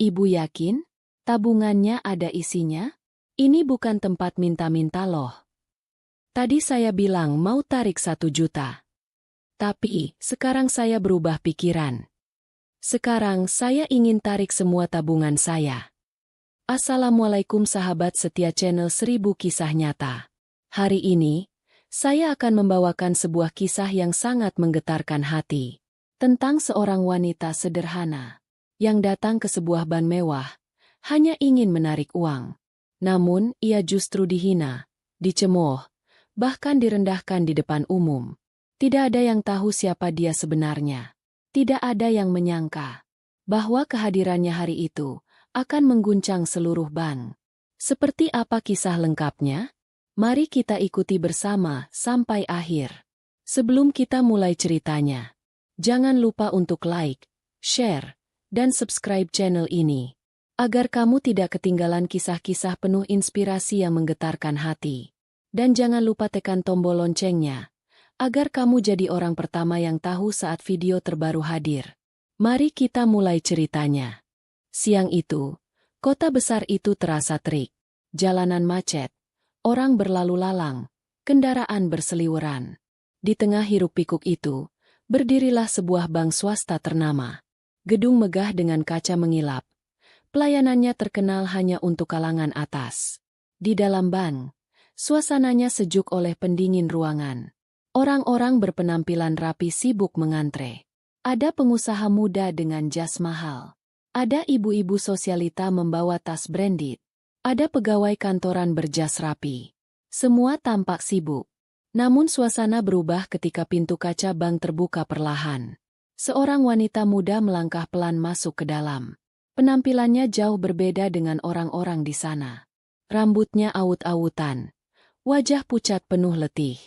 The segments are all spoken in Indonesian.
Ibu yakin? Tabungannya ada isinya? Ini bukan tempat minta-minta loh. Tadi saya bilang mau tarik 1 juta. Tapi, sekarang saya berubah pikiran. Sekarang saya ingin tarik semua tabungan saya. Assalamualaikum sahabat setia channel 1000 Kisah Nyata. Hari ini, saya akan membawakan sebuah kisah yang sangat menggetarkan hati. Tentang seorang wanita sederhana yang datang ke sebuah ban mewah, hanya ingin menarik uang. Namun, ia justru dihina, dicemooh, bahkan direndahkan di depan umum. Tidak ada yang tahu siapa dia sebenarnya. Tidak ada yang menyangka bahwa kehadirannya hari itu akan mengguncang seluruh bank. Seperti apa kisah lengkapnya? Mari kita ikuti bersama sampai akhir. Sebelum kita mulai ceritanya, jangan lupa untuk like, share, dan subscribe channel ini, agar kamu tidak ketinggalan kisah-kisah penuh inspirasi yang menggetarkan hati. Dan jangan lupa tekan tombol loncengnya, agar kamu jadi orang pertama yang tahu saat video terbaru hadir. Mari kita mulai ceritanya. Siang itu, kota besar itu terasa terik. Jalanan macet, orang berlalu lalang, kendaraan berseliweran. Di tengah hiruk-pikuk itu, berdirilah sebuah bank swasta ternama. Gedung megah dengan kaca mengilap. Pelayanannya terkenal hanya untuk kalangan atas. Di dalam bank, suasananya sejuk oleh pendingin ruangan. Orang-orang berpenampilan rapi sibuk mengantre. Ada pengusaha muda dengan jas mahal. Ada ibu-ibu sosialita membawa tas branded. Ada pegawai kantoran berjas rapi. Semua tampak sibuk. Namun suasana berubah ketika pintu kaca bank terbuka perlahan. Seorang wanita muda melangkah pelan masuk ke dalam. Penampilannya jauh berbeda dengan orang-orang di sana. Rambutnya awut-awutan. Wajah pucat penuh letih.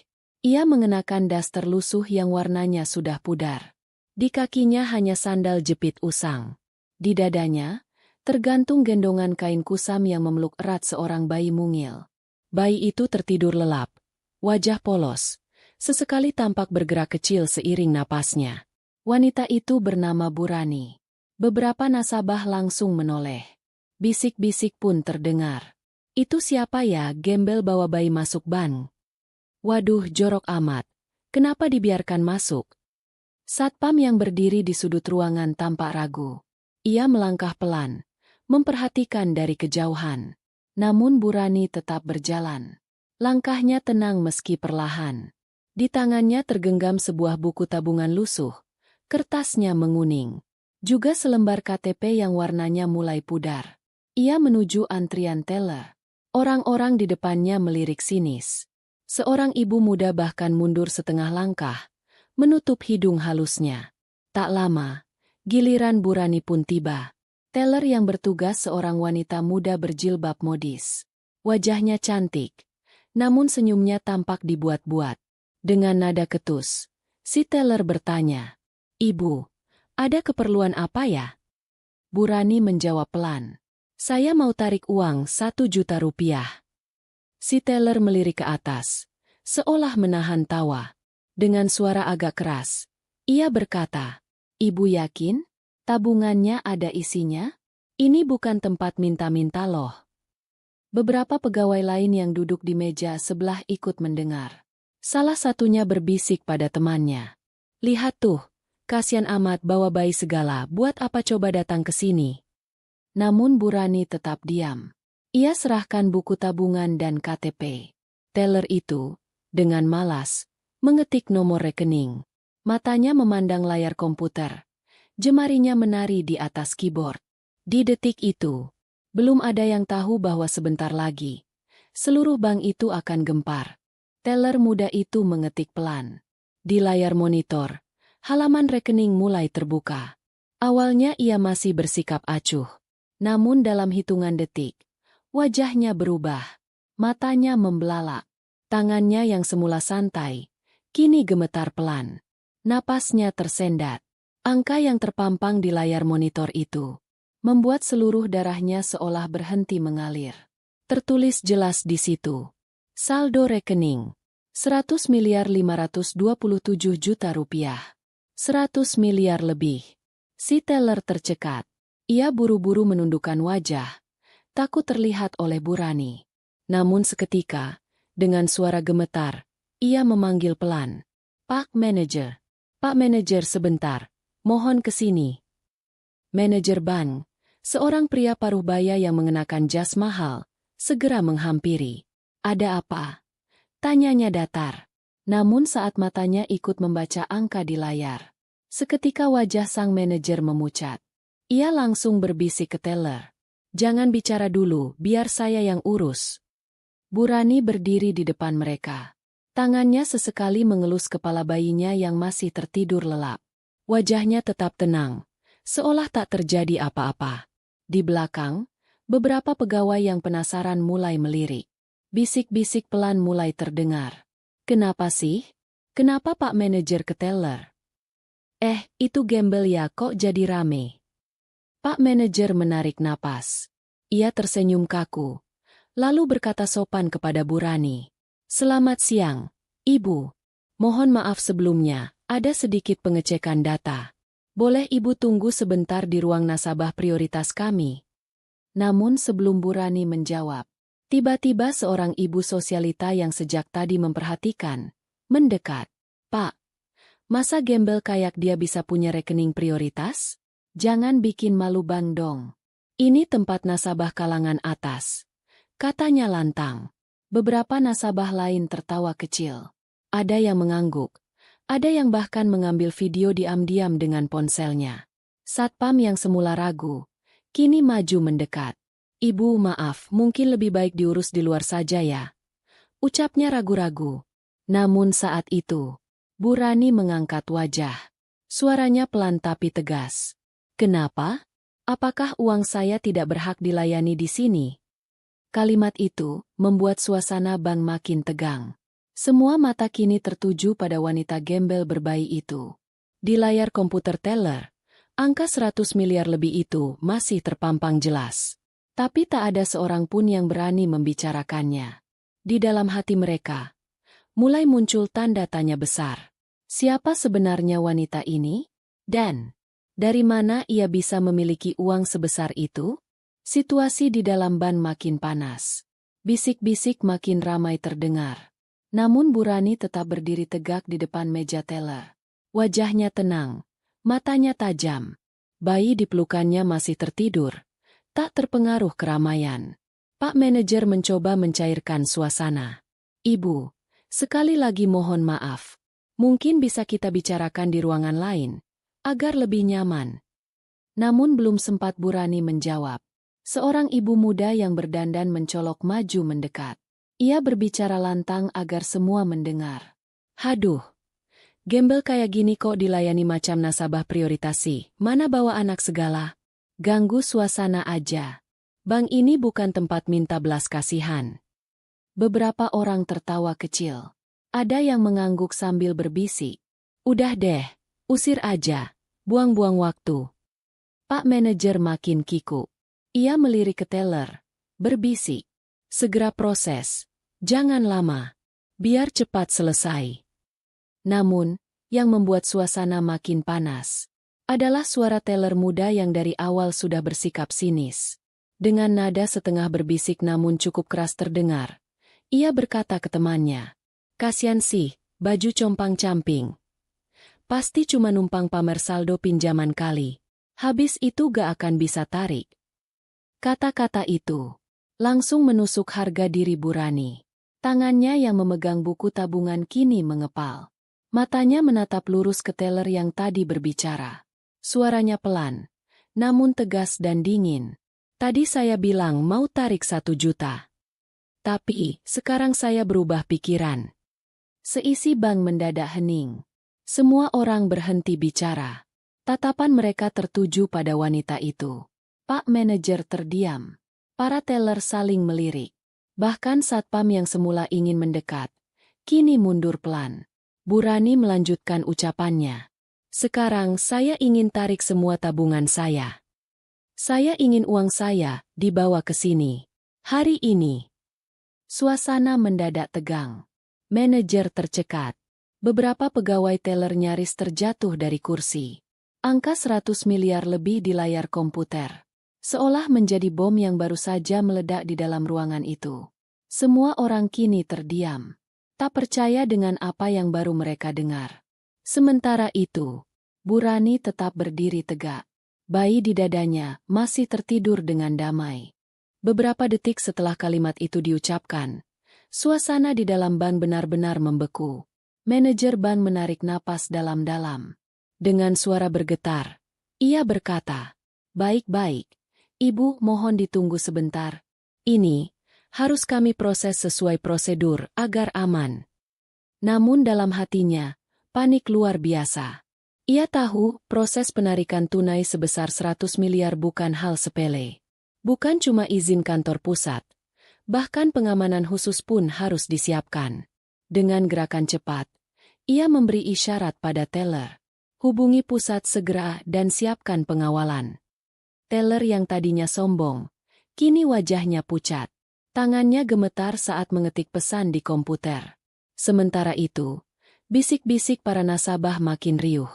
Ia mengenakan daster lusuh yang warnanya sudah pudar. Di kakinya hanya sandal jepit usang. Di dadanya, tergantung gendongan kain kusam yang memeluk erat seorang bayi mungil. Bayi itu tertidur lelap. Wajah polos. Sesekali tampak bergerak kecil seiring napasnya. Wanita itu bernama Burani. Beberapa nasabah langsung menoleh. Bisik-bisik pun terdengar. Itu siapa ya, gembel bawa bayi masuk bank? Waduh, jorok amat. Kenapa dibiarkan masuk? Satpam yang berdiri di sudut ruangan tampak ragu. Ia melangkah pelan, memperhatikan dari kejauhan. Namun Burani tetap berjalan. Langkahnya tenang meski perlahan. Di tangannya tergenggam sebuah buku tabungan lusuh. Kertasnya menguning. Juga selembar KTP yang warnanya mulai pudar. Ia menuju antrian teller. Orang-orang di depannya melirik sinis. Seorang ibu muda bahkan mundur setengah langkah, menutup hidung halusnya. Tak lama, giliran Burani pun tiba. Teller yang bertugas seorang wanita muda berjilbab modis. Wajahnya cantik, namun senyumnya tampak dibuat-buat. Dengan nada ketus, si teller bertanya, "Ibu, ada keperluan apa ya?" Burani menjawab pelan, "Saya mau tarik uang 1 juta rupiah." Si teller melirik ke atas, seolah menahan tawa. Dengan suara agak keras, ia berkata, "Ibu yakin? Tabungannya ada isinya? Ini bukan tempat minta-minta loh." Beberapa pegawai lain yang duduk di meja sebelah ikut mendengar. Salah satunya berbisik pada temannya, "Lihat tuh, kasihan amat bawa bayi segala, buat apa coba datang ke sini?" Namun Burani tetap diam. Ia serahkan buku tabungan dan KTP. Teller itu, dengan malas, mengetik nomor rekening. Matanya memandang layar komputer. Jemarinya menari di atas keyboard. Di detik itu, belum ada yang tahu bahwa sebentar lagi, seluruh bank itu akan gempar. Teller muda itu mengetik pelan. Di layar monitor, halaman rekening mulai terbuka. Awalnya ia masih bersikap acuh. Namun dalam hitungan detik, wajahnya berubah, matanya membelalak, tangannya yang semula santai, kini gemetar pelan. Napasnya tersendat. Angka yang terpampang di layar monitor itu membuat seluruh darahnya seolah berhenti mengalir. Tertulis jelas di situ, saldo rekening 100 miliar 527 juta rupiah. 100 miliar lebih. Si teller tercekat. Ia buru-buru menundukkan wajah, takut terlihat oleh Bu Rani. Namun seketika, dengan suara gemetar, ia memanggil pelan. Pak Manajer. Pak Manajer sebentar, mohon ke sini. Manajer bank, seorang pria paruh baya yang mengenakan jas mahal, segera menghampiri. Ada apa? Tanyanya datar. Namun saat matanya ikut membaca angka di layar, seketika wajah sang manajer memucat. Ia langsung berbisik ke teller. Jangan bicara dulu, biar saya yang urus. Bu Rani berdiri di depan mereka. Tangannya sesekali mengelus kepala bayinya yang masih tertidur lelap. Wajahnya tetap tenang, seolah tak terjadi apa-apa. Di belakang, beberapa pegawai yang penasaran mulai melirik. Bisik-bisik pelan mulai terdengar. Kenapa sih? Kenapa Pak Manajer ke teller? Itu gembel ya, kok jadi rame? Pak Manajer menarik napas. Ia tersenyum kaku, lalu berkata sopan kepada Bu Rani. Selamat siang, Ibu. Mohon maaf sebelumnya, ada sedikit pengecekan data. Boleh Ibu tunggu sebentar di ruang nasabah prioritas kami? Namun sebelum Bu Rani menjawab, tiba-tiba seorang ibu sosialita yang sejak tadi memperhatikan, mendekat. Pak, masa gembel kayak dia bisa punya rekening prioritas? Jangan bikin malu Bang dong. Ini tempat nasabah kalangan atas. Katanya lantang. Beberapa nasabah lain tertawa kecil. Ada yang mengangguk. Ada yang bahkan mengambil video diam-diam dengan ponselnya. Satpam yang semula ragu, kini maju mendekat. Ibu maaf, mungkin lebih baik diurus di luar saja ya. Ucapnya ragu-ragu. Namun saat itu, Bu Rani mengangkat wajah. Suaranya pelan tapi tegas. Kenapa? Apakah uang saya tidak berhak dilayani di sini? Kalimat itu membuat suasana bank makin tegang. Semua mata kini tertuju pada wanita gembel berbayi itu. Di layar komputer teller, angka 100 miliar lebih itu masih terpampang jelas. Tapi tak ada seorang pun yang berani membicarakannya. Di dalam hati mereka, mulai muncul tanda tanya besar. Siapa sebenarnya wanita ini? Dan dari mana ia bisa memiliki uang sebesar itu? Situasi di dalam ban makin panas. Bisik-bisik makin ramai terdengar. Namun Bu Rani tetap berdiri tegak di depan meja teller. Wajahnya tenang, matanya tajam. Bayi di pelukannya masih tertidur, tak terpengaruh keramaian. Pak Manajer mencoba mencairkan suasana. Ibu, sekali lagi mohon maaf. Mungkin bisa kita bicarakan di ruangan lain, agar lebih nyaman. Namun belum sempat Bu Rani menjawab. Seorang ibu muda yang berdandan mencolok maju mendekat. Ia berbicara lantang agar semua mendengar. Haduh, gembel kayak gini kok dilayani macam nasabah prioritasi, mana bawa anak segala? Ganggu suasana aja. Bank ini bukan tempat minta belas kasihan. Beberapa orang tertawa kecil. Ada yang mengangguk sambil berbisik. Udah deh, usir aja. Buang-buang waktu. Pak Manajer makin kikuk. Ia melirik ke teller, berbisik. Segera proses. Jangan lama. Biar cepat selesai. Namun, yang membuat suasana makin panas adalah suara teller muda yang dari awal sudah bersikap sinis. Dengan nada setengah berbisik namun cukup keras terdengar, ia berkata ke temannya, kasian sih, baju compang-camping. Pasti cuma numpang pamer saldo pinjaman kali. Habis itu gak akan bisa tarik. Kata-kata itu langsung menusuk harga diri Bu Rani. Tangannya yang memegang buku tabungan kini mengepal. Matanya menatap lurus ke teller yang tadi berbicara. Suaranya pelan, namun tegas dan dingin. Tadi saya bilang mau tarik 1 juta. Tapi, sekarang saya berubah pikiran. Seisi bank mendadak hening. Semua orang berhenti bicara. Tatapan mereka tertuju pada wanita itu. Pak Manajer terdiam. Para teller saling melirik. Bahkan satpam yang semula ingin mendekat, kini mundur pelan. Bu Rani melanjutkan ucapannya. Sekarang saya ingin tarik semua tabungan saya. Saya ingin uang saya dibawa ke sini. Hari ini. Suasana mendadak tegang. Manajer tercekat. Beberapa pegawai teller nyaris terjatuh dari kursi. Angka 100 miliar lebih di layar komputer. Seolah menjadi bom yang baru saja meledak di dalam ruangan itu. Semua orang kini terdiam. Tak percaya dengan apa yang baru mereka dengar. Sementara itu, Burani tetap berdiri tegak. Bayi di dadanya masih tertidur dengan damai. Beberapa detik setelah kalimat itu diucapkan, suasana di dalam bank benar-benar membeku. Manajer bank menarik napas dalam-dalam. Dengan suara bergetar, ia berkata, "Baik-baik, Ibu mohon ditunggu sebentar. Ini harus kami proses sesuai prosedur agar aman." Namun dalam hatinya, panik luar biasa. Ia tahu proses penarikan tunai sebesar 100 miliar bukan hal sepele. Bukan cuma izin kantor pusat, bahkan pengamanan khusus pun harus disiapkan. Dengan gerakan cepat, ia memberi isyarat pada teller. "Hubungi pusat segera dan siapkan pengawalan." Teller yang tadinya sombong, kini wajahnya pucat. Tangannya gemetar saat mengetik pesan di komputer. Sementara itu, bisik-bisik para nasabah makin riuh.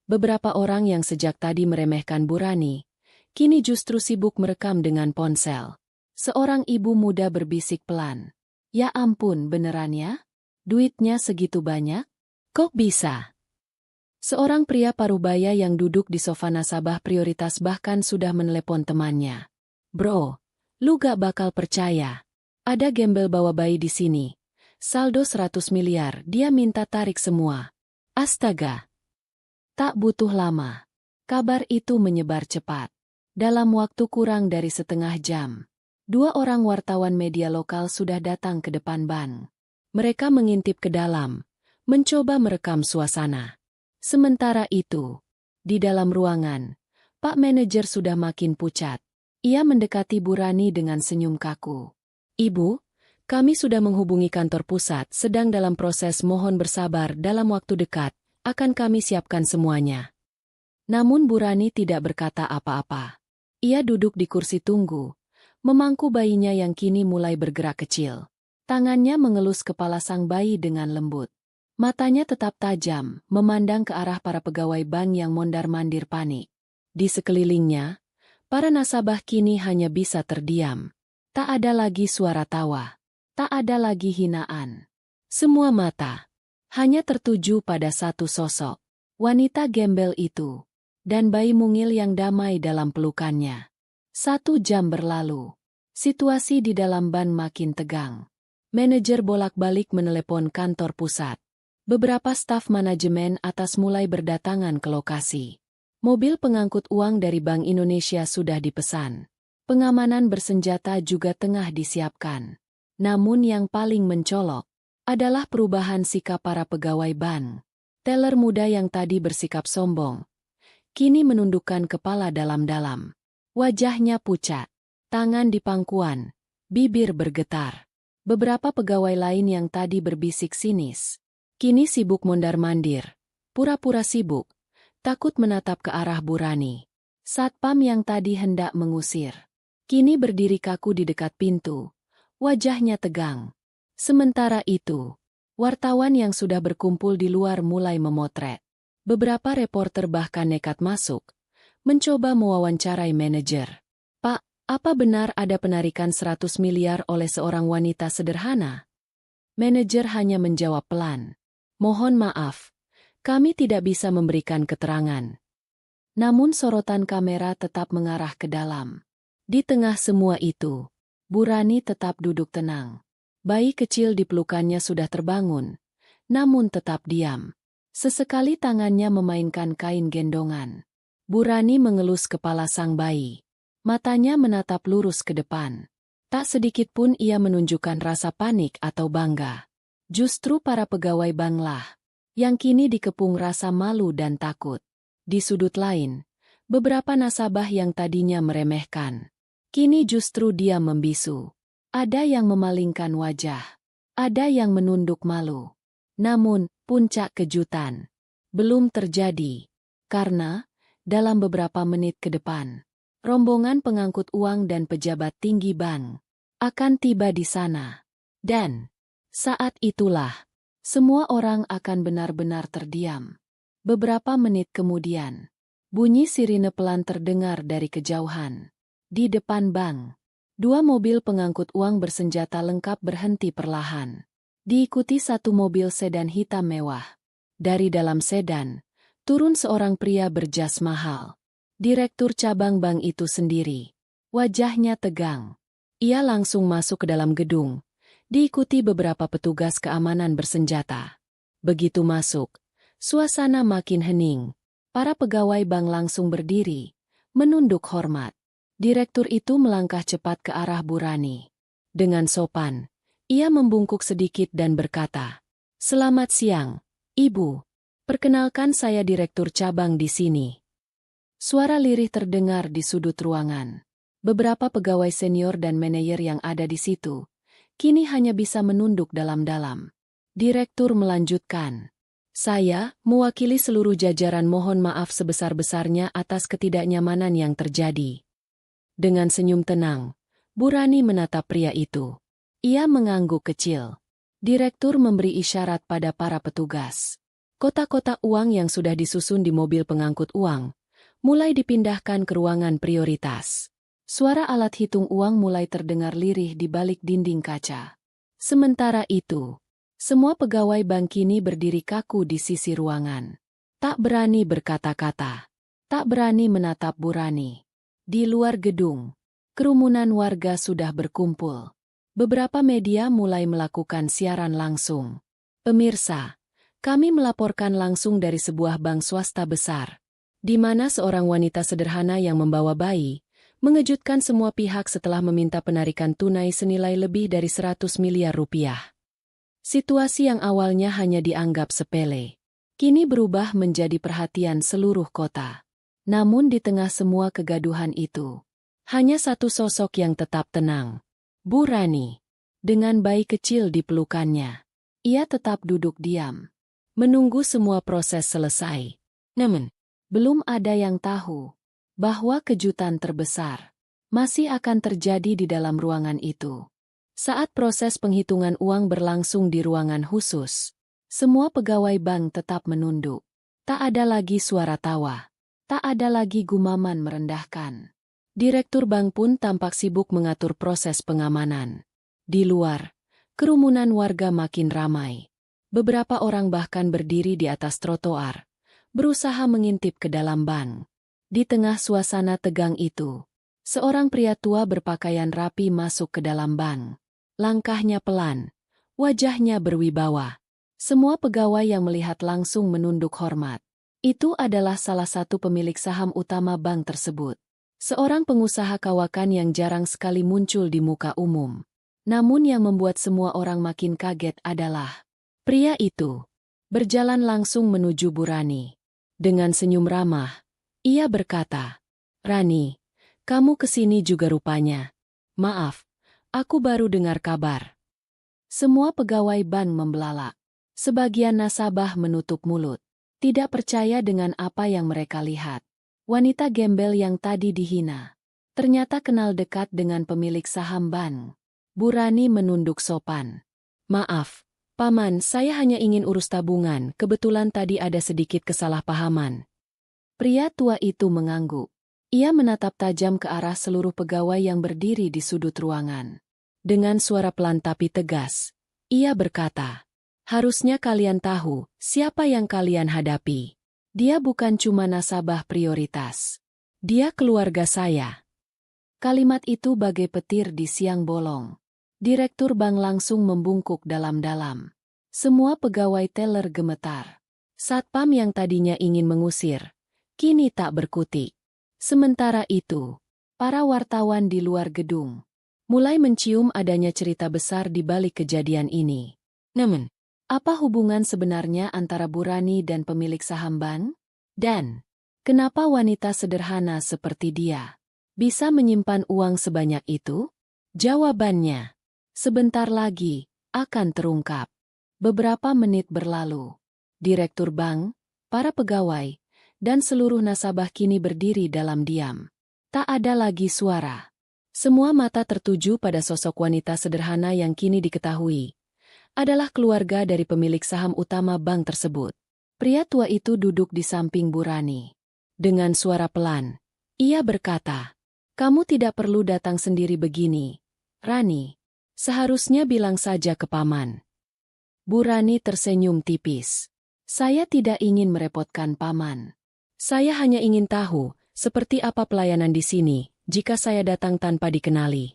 Beberapa orang yang sejak tadi meremehkan Burani, kini justru sibuk merekam dengan ponsel. Seorang ibu muda berbisik pelan. "Ya ampun, beneran ya? Duitnya segitu banyak? Kok bisa?" Seorang pria parubaya yang duduk di sofa nasabah prioritas bahkan sudah menelepon temannya. "Bro, lu gak bakal percaya. Ada gembel bawa bayi di sini. Saldo 100 miliar, dia minta tarik semua." Astaga! Tak butuh lama. Kabar itu menyebar cepat. Dalam waktu kurang dari setengah jam, 2 orang wartawan media lokal sudah datang ke depan bank. Mereka mengintip ke dalam, mencoba merekam suasana. Sementara itu, di dalam ruangan, Pak Manajer sudah makin pucat. Ia mendekati Burani dengan senyum kaku. "Ibu, kami sudah menghubungi kantor pusat, sedang dalam proses, mohon bersabar, dalam waktu dekat akan kami siapkan semuanya." Namun Burani tidak berkata apa-apa. Ia duduk di kursi tunggu, memangku bayinya yang kini mulai bergerak kecil. Tangannya mengelus kepala sang bayi dengan lembut. Matanya tetap tajam, memandang ke arah para pegawai bank yang mondar-mandir panik. Di sekelilingnya, para nasabah kini hanya bisa terdiam. Tak ada lagi suara tawa. Tak ada lagi hinaan. Semua mata hanya tertuju pada satu sosok, wanita gembel itu, dan bayi mungil yang damai dalam pelukannya. 1 jam berlalu. Situasi di dalam bank makin tegang. Manajer bolak-balik menelepon kantor pusat. Beberapa staf manajemen atas mulai berdatangan ke lokasi. Mobil pengangkut uang dari Bank Indonesia sudah dipesan. Pengamanan bersenjata juga tengah disiapkan. Namun yang paling mencolok adalah perubahan sikap para pegawai bank. Teller muda yang tadi bersikap sombong, kini menundukkan kepala dalam-dalam. Wajahnya pucat, tangan di pangkuan, bibir bergetar. Beberapa pegawai lain yang tadi berbisik sinis, kini sibuk mondar-mandir, pura-pura sibuk, takut menatap ke arah Burani. Satpam yang tadi hendak mengusir, kini berdiri kaku di dekat pintu, wajahnya tegang. Sementara itu, wartawan yang sudah berkumpul di luar mulai memotret. Beberapa reporter bahkan nekat masuk, mencoba mewawancarai manajer. "Pak, apa benar ada penarikan 100 miliar oleh seorang wanita sederhana?" Manajer hanya menjawab pelan, "Mohon maaf, kami tidak bisa memberikan keterangan." Namun sorotan kamera tetap mengarah ke dalam. Di tengah semua itu, Burani tetap duduk tenang. Bayi kecil di pelukannya sudah terbangun, namun tetap diam. Sesekali tangannya memainkan kain gendongan. Burani mengelus kepala sang bayi. Matanya menatap lurus ke depan. Tak sedikit pun ia menunjukkan rasa panik atau bangga. Justru para pegawai banklah yang kini dikepung rasa malu dan takut. Di sudut lain, beberapa nasabah yang tadinya meremehkan, kini justru diam membisu. Ada yang memalingkan wajah, ada yang menunduk malu. Namun, puncak kejutan belum terjadi, karena dalam beberapa menit ke depan, rombongan pengangkut uang dan pejabat tinggi bank akan tiba di sana. Dan saat itulah, semua orang akan benar-benar terdiam. Beberapa menit kemudian, Bunyi sirine pelan terdengar dari kejauhan. Di depan bank, dua mobil pengangkut uang bersenjata lengkap berhenti perlahan. Diikuti satu mobil sedan hitam mewah. Dari dalam sedan, turun seorang pria berjas mahal. Direktur cabang bank itu sendiri. Wajahnya tegang. Ia langsung masuk ke dalam gedung, diikuti beberapa petugas keamanan bersenjata. Begitu masuk, suasana makin hening. Para pegawai bank langsung berdiri, menunduk hormat. Direktur itu melangkah cepat ke arah Bu Rani. Dengan sopan, ia membungkuk sedikit dan berkata, "Selamat siang, Ibu. Perkenalkan saya direktur cabang di sini." Suara lirih terdengar di sudut ruangan. Beberapa pegawai senior dan manajer yang ada di situ, kini hanya bisa menunduk dalam-dalam. Direktur melanjutkan, "Saya, mewakili seluruh jajaran mohon maaf sebesar-besarnya atas ketidaknyamanan yang terjadi." Dengan senyum tenang, Bu Rani menatap pria itu. Ia mengangguk kecil. Direktur memberi isyarat pada para petugas. Kotak-kotak uang yang sudah disusun di mobil pengangkut uang mulai dipindahkan ke ruangan prioritas. Suara alat hitung uang mulai terdengar lirih di balik dinding kaca. Sementara itu, semua pegawai bank kini berdiri kaku di sisi ruangan. Tak berani berkata-kata. Tak berani menatap Bu Rani. Di luar gedung, kerumunan warga sudah berkumpul. Beberapa media mulai melakukan siaran langsung. "Pemirsa, kami melaporkan langsung dari sebuah bank swasta besar, di mana seorang wanita sederhana yang membawa bayi mengejutkan semua pihak setelah meminta penarikan tunai senilai lebih dari 100 miliar rupiah. Situasi yang awalnya hanya dianggap sepele, kini berubah menjadi perhatian seluruh kota. Namun di tengah semua kegaduhan itu, hanya satu sosok yang tetap tenang. Bu Rani. Dengan bayi kecil di pelukannya, ia tetap duduk diam, menunggu semua proses selesai. Namun, belum ada yang tahu bahwa kejutan terbesar masih akan terjadi di dalam ruangan itu. Saat proses penghitungan uang berlangsung di ruangan khusus, semua pegawai bank tetap menunduk. Tak ada lagi suara tawa. Tak ada lagi gumaman merendahkan. Direktur bank pun tampak sibuk mengatur proses pengamanan. Di luar, kerumunan warga makin ramai. Beberapa orang bahkan berdiri di atas trotoar, berusaha mengintip ke dalam bank. Di tengah suasana tegang itu, seorang pria tua berpakaian rapi masuk ke dalam bank. Langkahnya pelan, wajahnya berwibawa. Semua pegawai yang melihat langsung menunduk hormat. Itu adalah salah satu pemilik saham utama bank tersebut. Seorang pengusaha kawakan yang jarang sekali muncul di muka umum. Namun yang membuat semua orang makin kaget adalah pria itu berjalan langsung menuju Bu Rani. Dengan senyum ramah, ia berkata, "Rani, kamu kesini juga rupanya. Maaf, aku baru dengar kabar." Semua pegawai bank membelalak. Sebagian nasabah menutup mulut, tidak percaya dengan apa yang mereka lihat. Wanita gembel yang tadi dihina, ternyata kenal dekat dengan pemilik saham bank. Bu Rani menunduk sopan. "Maaf, Paman, saya hanya ingin urus tabungan, kebetulan tadi ada sedikit kesalahpahaman." Pria tua itu mengangguk. Ia menatap tajam ke arah seluruh pegawai yang berdiri di sudut ruangan. Dengan suara pelan tapi tegas, ia berkata, "Harusnya kalian tahu siapa yang kalian hadapi. Dia bukan cuma nasabah prioritas. Dia keluarga saya." Kalimat itu bagai petir di siang bolong. Direktur bank langsung membungkuk dalam-dalam. Semua pegawai teller gemetar. Satpam yang tadinya ingin mengusir, kini tak berkutik. Sementara itu, para wartawan di luar gedung mulai mencium adanya cerita besar di balik kejadian ini. Namun, apa hubungan sebenarnya antara Bu Rani dan pemilik saham bank? Dan, kenapa wanita sederhana seperti dia bisa menyimpan uang sebanyak itu? Jawabannya sebentar lagi akan terungkap. Beberapa menit berlalu. Direktur bank, para pegawai, dan seluruh nasabah kini berdiri dalam diam. Tak ada lagi suara. Semua mata tertuju pada sosok wanita sederhana yang kini diketahui adalah keluarga dari pemilik saham utama bank tersebut. Pria tua itu duduk di samping Bu Rani. Dengan suara pelan, ia berkata, "Kamu tidak perlu datang sendiri begini, Rani. Seharusnya bilang saja ke paman." Bu Rani tersenyum tipis. "Saya tidak ingin merepotkan paman. Saya hanya ingin tahu, seperti apa pelayanan di sini, jika saya datang tanpa dikenali."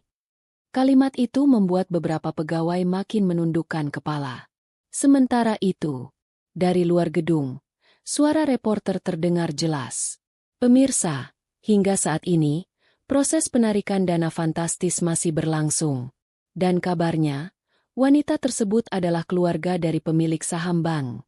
Kalimat itu membuat beberapa pegawai makin menundukkan kepala. Sementara itu, dari luar gedung, suara reporter terdengar jelas. "Pemirsa, hingga saat ini, proses penarikan dana fantastis masih berlangsung. Dan kabarnya, wanita tersebut adalah keluarga dari pemilik saham bank."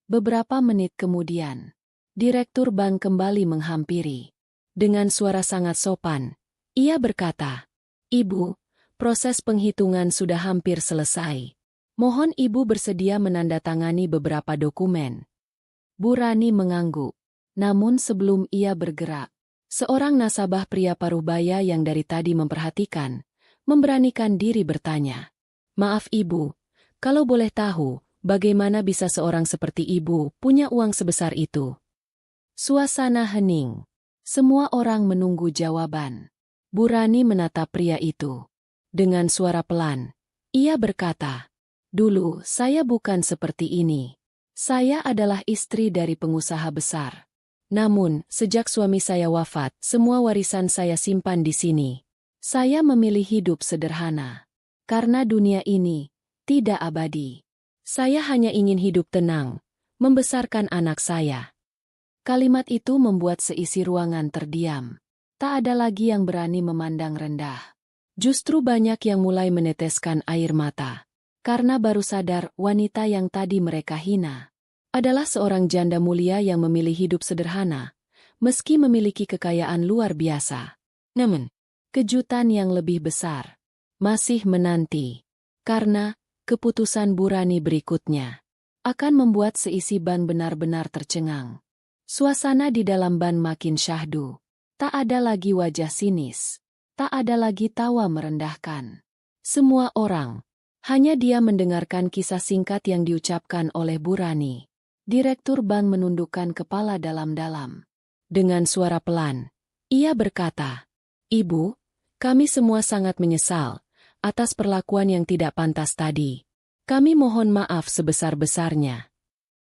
Beberapa menit kemudian, direktur bank kembali menghampiri. Dengan suara sangat sopan, ia berkata, "Ibu, proses penghitungan sudah hampir selesai. Mohon ibu bersedia menandatangani beberapa dokumen." Bu Rani mengangguk. Namun sebelum ia bergerak, seorang nasabah pria parubaya yang dari tadi memperhatikan, memberanikan diri bertanya, "Maaf ibu, kalau boleh tahu, bagaimana bisa seorang seperti ibu punya uang sebesar itu?" Suasana hening. Semua orang menunggu jawaban. Bu Rani menatap pria itu. Dengan suara pelan, ia berkata, "Dulu saya bukan seperti ini. Saya adalah istri dari pengusaha besar. Namun, sejak suami saya wafat, semua warisan saya simpan di sini. Saya memilih hidup sederhana. Karena dunia ini tidak abadi. Saya hanya ingin hidup tenang, membesarkan anak saya." Kalimat itu membuat seisi ruangan terdiam. Tak ada lagi yang berani memandang rendah. Justru banyak yang mulai meneteskan air mata. Karena baru sadar wanita yang tadi mereka hina adalah seorang janda mulia yang memilih hidup sederhana, meski memiliki kekayaan luar biasa. Namun, kejutan yang lebih besar masih menanti. Karena keputusan Bu Rani berikutnya akan membuat seisi ban benar-benar tercengang. Suasana di dalam ban makin syahdu. Tak ada lagi wajah sinis. Tak ada lagi tawa merendahkan. Semua orang hanya dia mendengarkan kisah singkat yang diucapkan oleh Bu Rani. Direktur bank menundukkan kepala dalam-dalam. Dengan suara pelan, ia berkata, "Ibu, kami semua sangat menyesal atas perlakuan yang tidak pantas tadi. Kami mohon maaf sebesar-besarnya."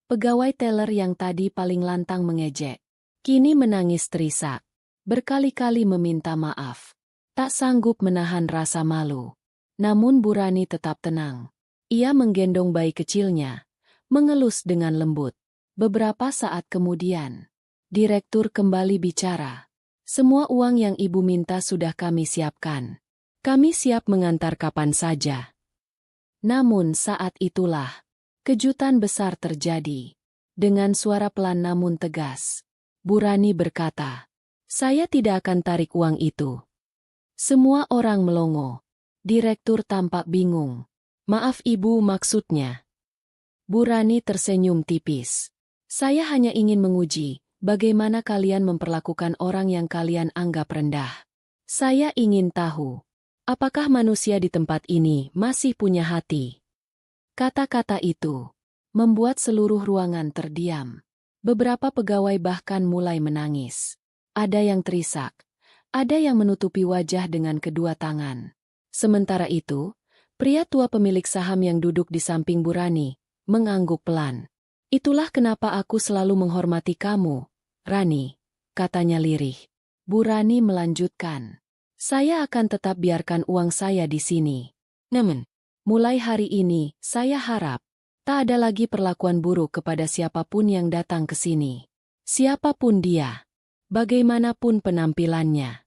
Pegawai teller yang tadi paling lantang mengejek, kini menangis terisak, berkali-kali meminta maaf. Tak sanggup menahan rasa malu. Namun Bu Rani tetap tenang. Ia menggendong bayi kecilnya, mengelus dengan lembut. Beberapa saat kemudian, direktur kembali bicara. "Semua uang yang ibu minta sudah kami siapkan. Kami siap mengantar kapan saja." Namun saat itulah, kejutan besar terjadi. Dengan suara pelan namun tegas, Bu Rani berkata, "Saya tidak akan tarik uang itu." Semua orang melongo. Direktur tampak bingung. "Maaf ibu, maksudnya?" Bu Rani tersenyum tipis. "Saya hanya ingin menguji, bagaimana kalian memperlakukan orang yang kalian anggap rendah. Saya ingin tahu, apakah manusia di tempat ini masih punya hati?" Kata-kata itu membuat seluruh ruangan terdiam. Beberapa pegawai bahkan mulai menangis. Ada yang terisak. Ada yang menutupi wajah dengan kedua tangan. Sementara itu, pria tua pemilik saham yang duduk di samping Bu Rani mengangguk pelan. "Itulah kenapa aku selalu menghormati kamu, Rani," katanya lirih. Bu Rani melanjutkan, "Saya akan tetap biarkan uang saya di sini. Namun, mulai hari ini, saya harap tak ada lagi perlakuan buruk kepada siapapun yang datang ke sini. Siapapun dia, bagaimanapun penampilannya."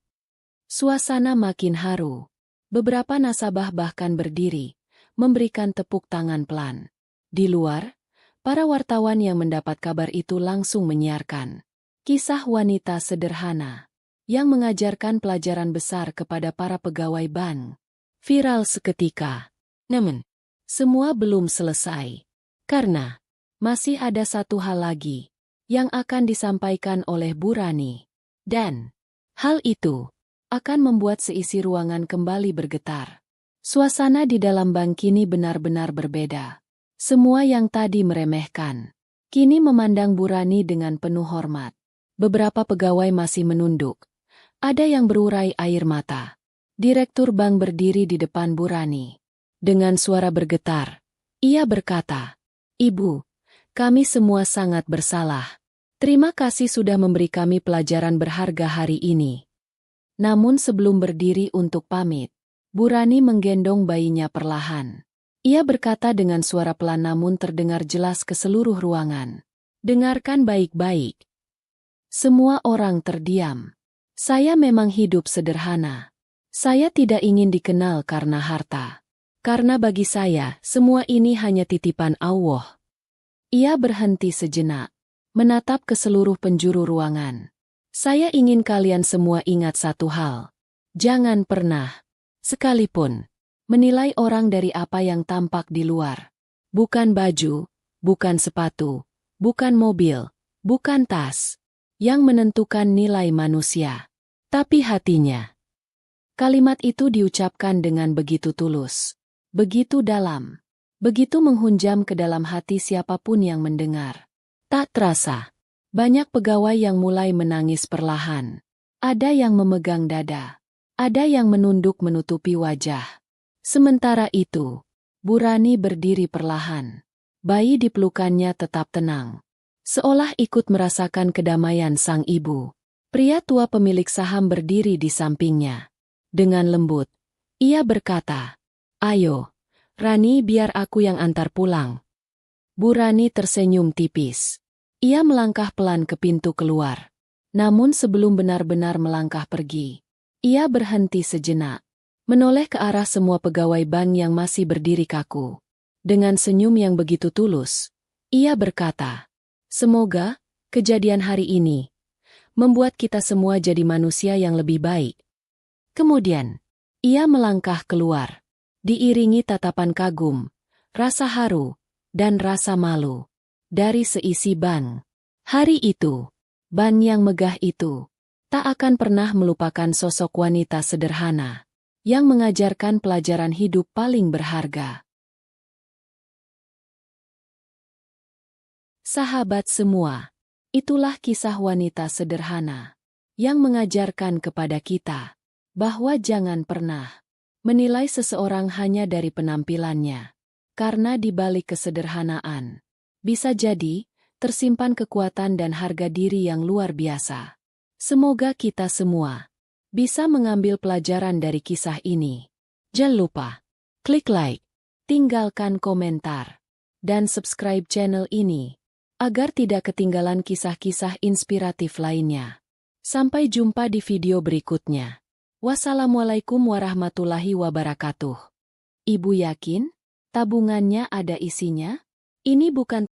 Suasana makin haru. Beberapa nasabah bahkan berdiri, memberikan tepuk tangan pelan. Di luar, para wartawan yang mendapat kabar itu langsung menyiarkan kisah wanita sederhana yang mengajarkan pelajaran besar kepada para pegawai bank. Viral seketika. Namun, semua belum selesai. Karena masih ada satu hal lagi yang akan disampaikan oleh Bu Rani. Dan hal itu akan membuat seisi ruangan kembali bergetar. Suasana di dalam bank kini benar-benar berbeda. Semua yang tadi meremehkan, kini memandang Bu Rani dengan penuh hormat. Beberapa pegawai masih menunduk. Ada yang berurai air mata. Direktur bank berdiri di depan Bu Rani. Dengan suara bergetar, ia berkata, "Ibu, kami semua sangat bersalah. Terima kasih sudah memberi kami pelajaran berharga hari ini." Namun sebelum berdiri untuk pamit, Bu Rani menggendong bayinya perlahan. Ia berkata dengan suara pelan namun terdengar jelas ke seluruh ruangan. "Dengarkan baik-baik." Semua orang terdiam. Saya memang hidup sederhana. Saya tidak ingin dikenal karena harta. Karena bagi saya, semua ini hanya titipan Allah. Ia berhenti sejenak, menatap ke seluruh penjuru ruangan. Saya ingin kalian semua ingat satu hal. Jangan pernah, sekalipun, menilai orang dari apa yang tampak di luar. Bukan baju, bukan sepatu, bukan mobil, bukan tas, yang menentukan nilai manusia, tapi hatinya. Kalimat itu diucapkan dengan begitu tulus, begitu dalam, begitu menghunjam ke dalam hati siapapun yang mendengar. Tak terasa, banyak pegawai yang mulai menangis perlahan. Ada yang memegang dada, ada yang menunduk menutupi wajah. Sementara itu, Bu Rani berdiri perlahan. Bayi di pelukannya tetap tenang, seolah ikut merasakan kedamaian sang ibu. Pria tua pemilik saham berdiri di sampingnya. Dengan lembut, ia berkata, "Ayo, Rani, biar aku yang antar pulang." Bu Rani tersenyum tipis. Ia melangkah pelan ke pintu keluar. Namun sebelum benar-benar melangkah pergi, ia berhenti sejenak, menoleh ke arah semua pegawai bank yang masih berdiri kaku. Dengan senyum yang begitu tulus, ia berkata, "Semoga kejadian hari ini membuat kita semua jadi manusia yang lebih baik." Kemudian, ia melangkah keluar, diiringi tatapan kagum, rasa haru, dan rasa malu dari seisi bank. Hari itu, bank yang megah itu tak akan pernah melupakan sosok wanita sederhana yang mengajarkan pelajaran hidup paling berharga. Sahabat semua, itulah kisah wanita sederhana yang mengajarkan kepada kita bahwa jangan pernah menilai seseorang hanya dari penampilannya, karena di balik kesederhanaan bisa jadi tersimpan kekuatan dan harga diri yang luar biasa. Semoga kita semua bisa mengambil pelajaran dari kisah ini. Jangan lupa klik like, tinggalkan komentar, dan subscribe channel ini agar tidak ketinggalan kisah-kisah inspiratif lainnya. Sampai jumpa di video berikutnya. Wassalamualaikum warahmatullahi wabarakatuh. Ibu yakin tabungannya ada isinya? Ini bukan